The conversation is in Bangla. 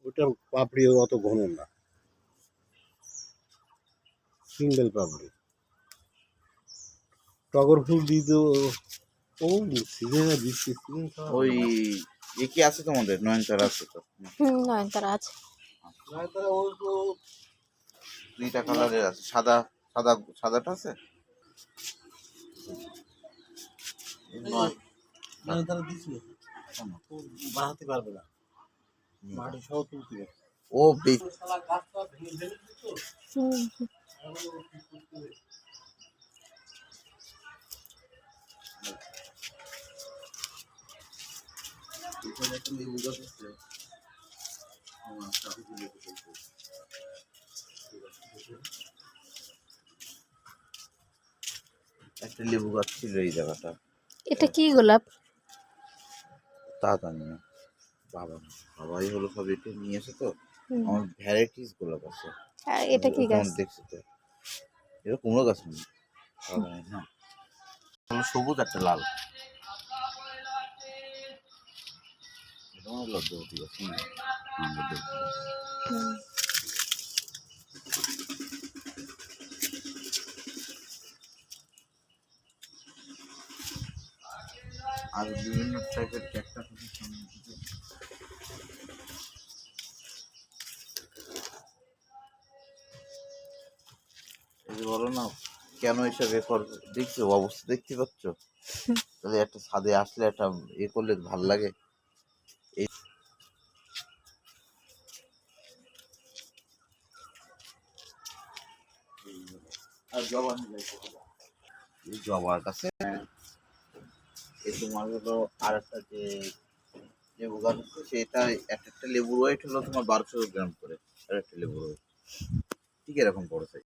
ওটার পাপড়ি অত ঘন না, সিঙ্গেল পাপড়ি। টগর ফুল দিয়ে তো ও সিজনে দিচ্ছি, সিজন ওই কি আছে তোমাদের নয়নতারা আছে তো? নয়নতারা আছে। নয়নতারা ও তো দুইটা কালারের আছে, সাদা সাদা সাদাটা আছে। নয়নতারা দিচ্ছি বাড়াতে পারবে না, মাটি সহ তুলতে হবে। ও গাছটা ভেঙে ফেলেছে তো। এখানে একটা লেবু গাছ আছে, একটা লেবু গাছ ছিল এই জায়গাটা। এটা কি গোলাপ? তা জানি না, বাবাই হলো সব এটা নিয়ে এসে তো। আমার ভ্যারাইটিস গোলাপ আছে। আর এটা কি গাছ? দেখছি তো, এটা কুমড়ো গাছ নেই না, সবুজ একটা লাল। লজ্জাবতী গাছ আর বিভিন্ন টাইপের ক্যাকটাস আছে। এই যে বলো না কেন এসব রেকর্ড দেখছো, অবস্থা দেখতে পাচ্ছ? তাহলে একটা ছাদে আসলে একটা করলে ভাল লাগে। এই আর জবা এই জবার কাছে এই তোমার হলো আর একটা যে লেবু গাছ আছে, সেটা একটা লেবুর ওয়েট হলো তোমার 1200 গ্রাম করে। আর একটা লেবুর ওয়েট ঠিক এরকম পড়ে।